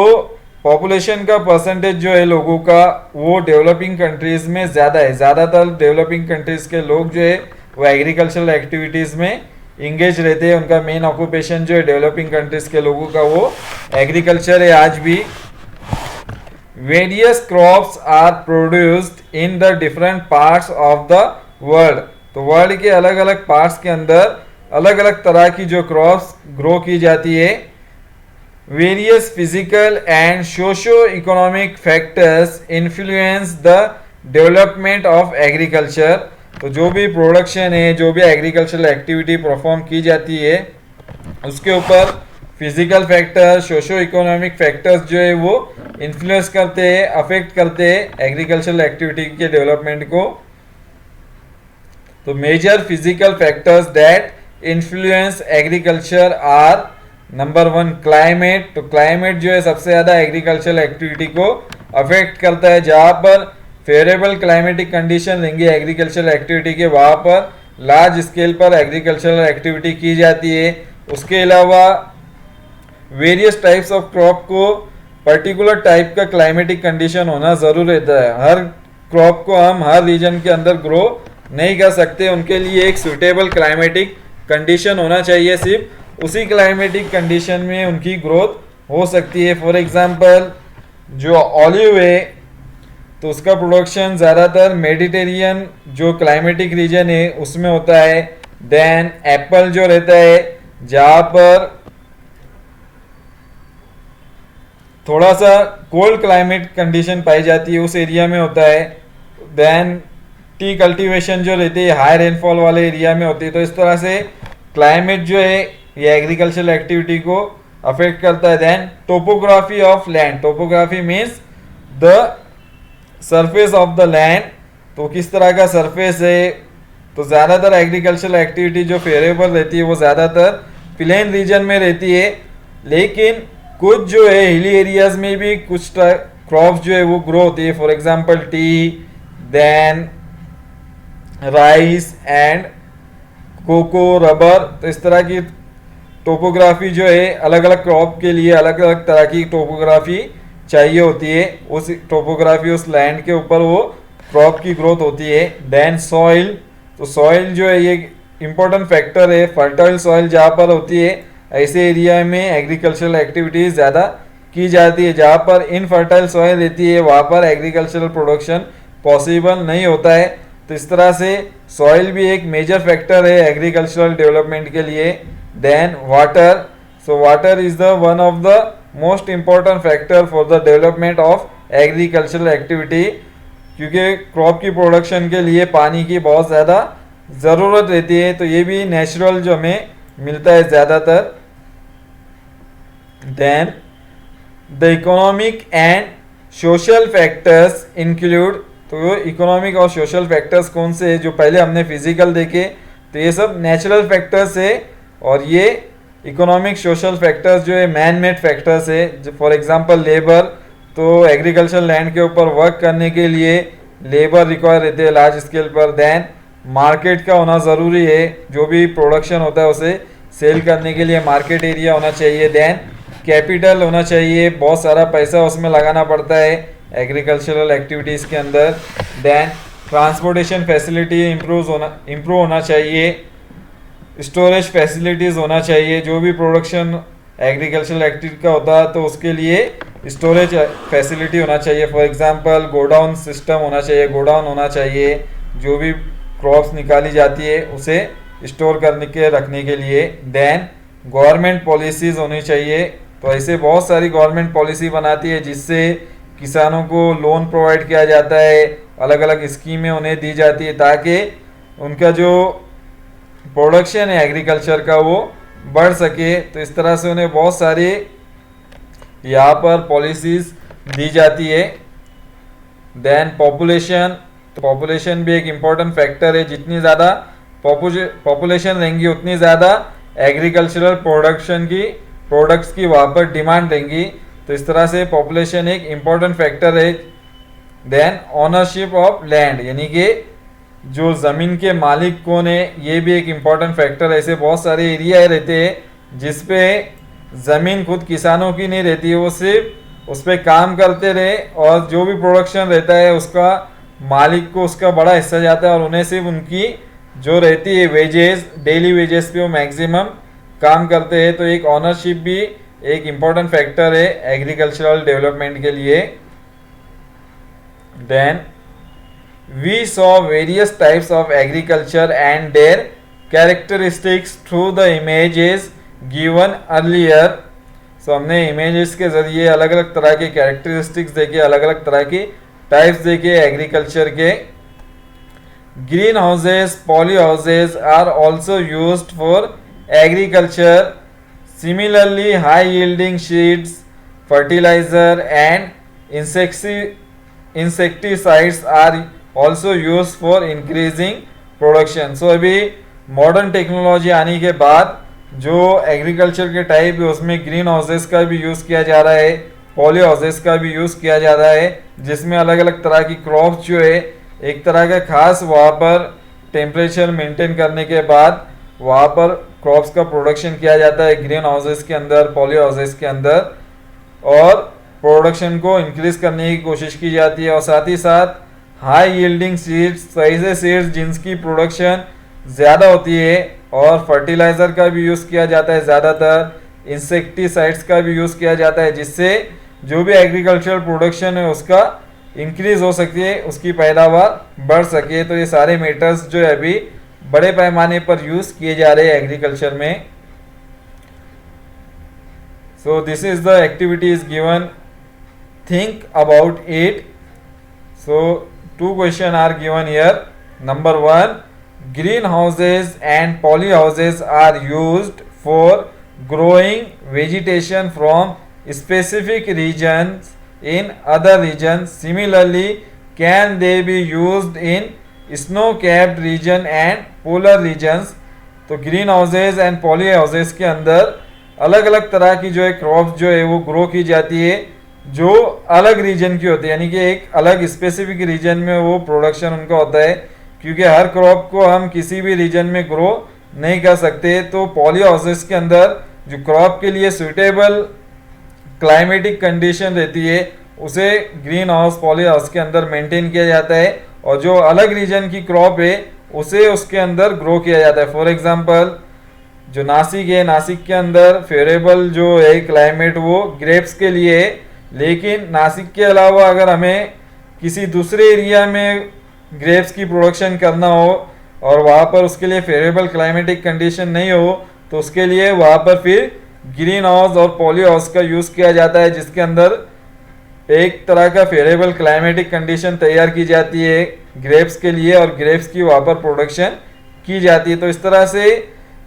पॉपुलेशन का परसेंटेज जो है लोगों का वो डेवलपिंग कंट्रीज में ज़्यादा है। ज़्यादातर डेवलपिंग कंट्रीज के लोग जो है वो एग्रीकल्चरल एक्टिविटीज़ में इंगेज रहते हैं, उनका मेन ऑक्यूपेशन जो है डेवलपिंग कंट्रीज के लोगों का वो एग्रीकल्चर है आज भी। Various crops are produced in the different parts of the world. तो वर्ल्ड के अलग अलग पार्ट्स के अंदर अलग अलग तरह की जो क्रॉप्स ग्रो की जाती है। Various physical and socio economic factors influence the development of agriculture. तो जो भी प्रोडक्शन है, जो भी एग्रीकल्चरल एक्टिविटी परफॉर्म की जाती है उसके ऊपर physical factor, socio economic factors जो है वो इन्फ्लुएंस करते हैं, अफेक्ट करते हैं एग्रीकल्चरल एक्टिविटी के डेवलपमेंट को। तो major physical factors that influence agriculture are, number 1 climate. तो क्लाइमेट जो है सबसे ज़्यादा एग्रीकल्चरल एक्टिविटी को अफेक्ट करता है। जहाँ पर फेवरेबल क्लाइमेटिक कंडीशन रहेंगे एग्रीकल्चरल एक्टिविटी के, वहाँ पर लार्ज स्केल पर एग्रीकल्चरल एक्टिविटी की जाती है। उसके अलावा वेरियस टाइप्स ऑफ क्रॉप को पर्टिकुलर टाइप का क्लाइमेटिक कंडीशन होना ज़रूर रहता है। हर क्रॉप को हम हर रीजन के अंदर ग्रो नहीं कर सकते, उनके लिए एक सूटेबल क्लाइमेटिक कंडीशन होना चाहिए, सिर्फ उसी क्लाइमेटिक कंडीशन में उनकी ग्रोथ हो सकती है। फॉर एग्जांपल जो ऑलिव है तो उसका प्रोडक्शन ज़्यादातर मेडिटेरियन जो क्लाइमेटिक रीजन है उसमें होता है। देन एप्पल जो रहता है जहाँ पर थोड़ा सा कोल्ड क्लाइमेट कंडीशन पाई जाती है उस एरिया में होता है। देन टी कल्टीवेशन जो रहती है हाई रेनफॉल वाले एरिया में होती है। तो इस तरह से क्लाइमेट जो है ये एग्रीकल्चरल एक्टिविटी को अफेक्ट करता है। Then topography of land. Topography means the surface of the land. तो किस तरह का सरफेस है, तो ज़्यादातर एग्रीकल्चरल एक्टिविटी जो फेवरेबल रहती है वो ज़्यादातर प्लेन रीजन में रहती है, लेकिन कुछ जो है हिली एरियाज में भी कुछ क्रॉप्स जो है वो ग्रो होती है। For example tea, then rice and cocoa, rubber. तो इस तरह की टोपोग्राफी जो है अलग अलग क्रॉप के लिए अलग अलग तरह की टोपोग्राफी चाहिए होती है। उस टोपोग्राफी उस लैंड के ऊपर वो क्रॉप की ग्रोथ होती है। Then soil. तो सॉइल जो है ये इम्पोर्टेंट फैक्टर है। फर्टाइल सॉइल जहाँ पर होती है ऐसे एरिया में एग्रीकल्चरल एक्टिविटीज़ ज़्यादा की जाती है। जहाँ पर इनफर्टाइल सॉइल रहती है वहाँ पर एग्रीकल्चरल प्रोडक्शन पॉसिबल नहीं होता है। तो इस तरह से सॉइल भी एक मेजर फैक्टर है एग्रीकल्चरल डेवलपमेंट के लिए। Then water. So water is the one of the most important factor for the development of agricultural activity, क्योंकि क्रॉप की प्रोडक्शन के लिए पानी की बहुत ज़्यादा ज़रूरत रहती है। तो ये भी नेचुरल जो हमें मिलता है ज़्यादातर। Then the economic and social factors include तो इकोनॉमिक और सोशल फैक्टर्स कौन से हैं? जो पहले हमने फिजिकल देखे, तो ये सब नेचुरल फैक्टर्स है, और ये इकोनॉमिक सोशल फैक्टर्स जो है मैन मेड फैक्टर्स है। फॉर एग्जांपल लेबर, तो एग्रीकल्चर लैंड के ऊपर वर्क करने के लिए लेबर रिक्वायर रहते हैं लार्ज स्केल पर। देन मार्केट का होना ज़रूरी है, जो भी प्रोडक्शन होता है उसे सेल करने के लिए मार्केट एरिया होना चाहिए। देन कैपिटल होना चाहिए, बहुत सारा पैसा उसमें लगाना पड़ता है एग्रीकल्चरल एक्टिविटीज़ के अंदर। देन ट्रांसपोर्टेशन फैसिलिटी इम्प्रूव होना चाहिए, स्टोरेज फैसिलिटीज़ होना चाहिए। जो भी प्रोडक्शन एग्रीकल्चरल एक्टिविटी का होता है तो उसके लिए स्टोरेज फैसिलिटी होना चाहिए। फॉर एग्जांपल गोडाउन सिस्टम होना चाहिए, गोडाउन होना चाहिए, जो भी क्रॉप्स निकाली जाती है उसे स्टोर करने के रखने के लिए। देन गवर्नमेंट पॉलिसीज़ होनी चाहिए, तो ऐसे बहुत सारी गवर्नमेंट पॉलिसी बनाती है जिससे किसानों को लोन प्रोवाइड किया जाता है, अलग अलग स्कीमें उन्हें दी जाती है ताकि उनका जो प्रोडक्शन है एग्रीकल्चर का वो बढ़ सके। तो इस तरह से उन्हें बहुत सारी यहाँ पर पॉलिसीज दी जाती है। देन पॉपुलेशन, तो पॉपुलेशन भी एक इम्पॉर्टेंट फैक्टर है। जितनी ज़्यादा पॉपुलेशन रहेंगी उतनी ज़्यादा एग्रीकल्चरल प्रोडक्ट्स की वहाँ पर डिमांड रहेंगी। तो इस तरह से पॉपुलेशन एक इम्पॉर्टेंट फैक्टर है। देन ओनरशिप ऑफ लैंड, यानी कि जो ज़मीन के मालिक कौन है, ये भी एक इम्पॉर्टेंट फैक्टर है। ऐसे बहुत सारे एरिया रहते हैं जिसपे ज़मीन खुद किसानों की नहीं रहती है, वो सिर्फ उस पर काम करते रहे और जो भी प्रोडक्शन रहता है उसका मालिक को उसका बड़ा हिस्सा जाता है और उन्हें सिर्फ उनकी जो रहती है वेजेस, डेली वेजेस पे वो मैक्सिमम काम करते हैं। तो एक ऑनरशिप भी एक इम्पॉर्टेंट फैक्टर है एग्रीकल्चरल डेवलपमेंट के लिए। Then we saw various types of agriculture and their characteristics through the images given earlier. So हमने images के ज़रिए अलग अलग तरह के characteristics देखे, अलग अलग तरह की types देखे एग्रीकल्चर के। Green houses, poly houses are also used for agriculture. Similarly, high yielding seeds, fertilizer and insecticides are also used for increasing production. So अभी मॉडर्न टेक्नोलॉजी आने के बाद जो एग्रीकल्चर के टाइप है उसमें ग्रीन हाउसेस का भी यूज़ किया जा रहा है, पॉली हाउसेस का भी यूज़ किया जा रहा है, जिसमें अलग अलग तरह की क्रॉप्स जो है एक तरह का खास वहाँ पर टेम्परेचर मेंटेन करने के बाद वहाँ पर क्रॉप्स का प्रोडक्शन किया जाता है ग्रीन हाउसेस के अंदर, पॉली हाउसेस के अंदर, और प्रोडक्शन को इंक्रीज करने की कोशिश की जाती है। और साथ ही साथ हाई यील्डिंग सीड्स, ऐसे सीड्स जिनकी प्रोडक्शन ज़्यादा होती है, और फर्टिलाइज़र का भी यूज़ किया जाता है, ज़्यादातर इंसेक्टिसाइड्स का भी यूज़ किया जाता है, जिससे जो भी एग्रीकल्चरल प्रोडक्शन है उसका इंक्रीज हो सके, उसकी पैदावार बढ़ सके। तो ये सारे मेटर्स जो है अभी बड़े पैमाने पर यूज़ किए जा रहे हैं एग्रीकल्चर में। So this is the activity is given, think about it. So two questions are given here. Number 1, greenhouses and polyhouses are used for growing vegetation from specific regions in other regions. Similarly, can they be used in snow-capped region and polar regions? तो green houses and poly houses के अंदर अलग अलग तरह की जो है crops जो है वो ग्रो की जाती है, जो अलग रीजन की होती है, यानी कि एक अलग स्पेसिफिक रीजन में वो प्रोडक्शन उनका होता है, क्योंकि हर क्रॉप को हम किसी भी रीजन में ग्रो नहीं कर सकते। तो पॉली हाउसेस के अंदर जो क्रॉप के लिए सुटेबल क्लाइमेटिक कंडीशन रहती है उसे ग्रीन हाउस, पॉली हाउस के अंदर मेंटेन किया जाता है, और जो अलग रीजन की क्रॉप है उसे उसके अंदर ग्रो किया जाता है। फॉर एग्जांपल जो नासिक है, नासिक के अंदर फेवरेबल जो है क्लाइमेट वो ग्रेप्स के लिए है, लेकिन नासिक के अलावा अगर हमें किसी दूसरे एरिया में ग्रेप्स की प्रोडक्शन करना हो और वहाँ पर उसके लिए फेवरेबल क्लाइमेटिक कंडीशन नहीं हो, तो उसके लिए वहाँ पर फिर ग्रीन हाउस और पॉली हाउस का यूज़ किया जाता है, जिसके अंदर एक तरह का फेवरेबल क्लाइमेटिक कंडीशन तैयार की जाती है ग्रेप्स के लिए, और ग्रेप्स की वहाँ पर प्रोडक्शन की जाती है। तो इस तरह से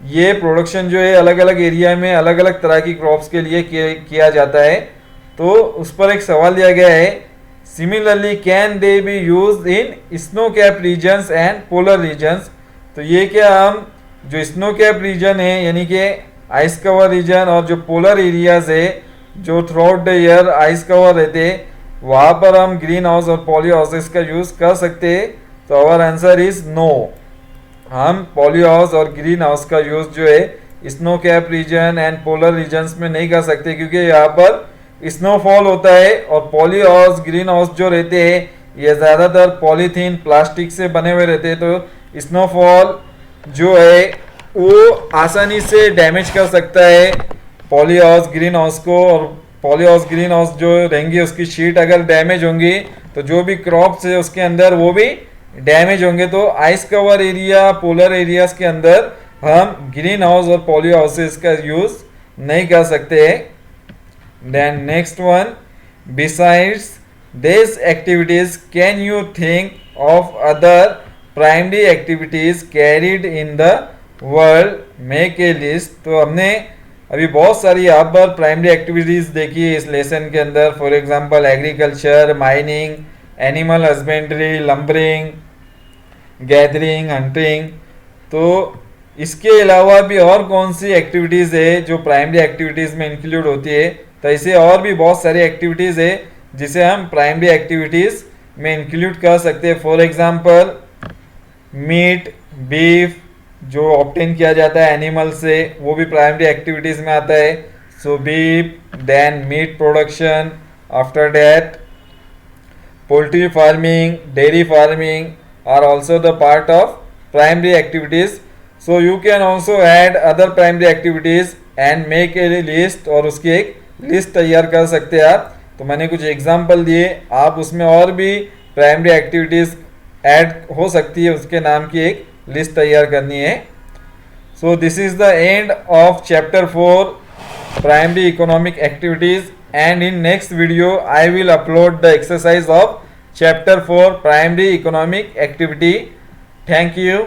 ये प्रोडक्शन जो है अलग अलग एरिया में अलग अलग तरह की क्रॉप्स के लिए किया जाता है। तो उस पर एक सवाल दिया गया है, Similarly, can they be used in snow cap regions and polar regions? तो ये क्या हम जो स्नो कैप रीजन है यानी कि आइस कवर रीजन और जो पोलर एरियाज है जो throughout the year ice cover रहते वहाँ पर हम ग्रीन हाउस और पॉली हाउसेस का यूज़ कर सकते हैं? तो आवर आंसर इज नो। हम पॉली हाउस और ग्रीन हाउस का यूज़ जो है snow cap region and polar regions में नहीं कर सकते क्योंकि यहाँ पर स्नोफॉल होता है और पॉली हाउस ग्रीन हाउस जो रहते हैं ये ज़्यादातर पॉलीथीन प्लास्टिक से बने हुए रहते हैं, तो स्नोफॉल जो है वो आसानी से डैमेज कर सकता है पॉली हाउस ग्रीन हाउस को। और पॉली हाउस ग्रीन हाउस जो रहेंगी उसकी शीट अगर डैमेज होंगी तो जो भी क्रॉप्स है उसके अंदर वो भी डैमेज होंगे। तो ice cover area polar areas के अंदर हम ग्रीन हाउस और पॉली हाउसेस का यूज़ नहीं कर सकते। Then next one, besides this activities can you think of other primary activities carried in the world, make a list. तो हमने अभी बहुत सारी यहाँ पर प्राइमरी एक्टिविटीज़ देखी है इस लेसन के अंदर। For example agriculture, mining, animal husbandry, lumbering, gathering, hunting. तो इसके अलावा भी और कौन सी एक्टिविटीज़ है जो प्राइमरी एक्टिविटीज़ में इंक्लूड होती है? तो ऐसे और भी बहुत सारी एक्टिविटीज़ है जिसे हम प्राइमरी एक्टिविटीज़ में इंक्लूड कर सकते हैं। फॉर एग्जांपल मीट, बीफ जो ऑब्टेन किया जाता है एनिमल से वो भी प्राइमरी एक्टिविटीज़ में आता है। So beef, then meat production, after that poultry farming, dairy farming are also the part of primary activities. So you can also add other primary activities and make a list, और उसकी एक list तैयार कर सकते हैं आप। तो मैंने कुछ एग्जांपल दिए, आप उसमें और भी प्राइमरी एक्टिविटीज़ ऐड हो सकती है, उसके नाम की एक लिस्ट तैयार करनी है। So this is the end of chapter 4 primary economic activities, and in next video I will upload the exercise of chapter 4 primary economic activity. Thank you.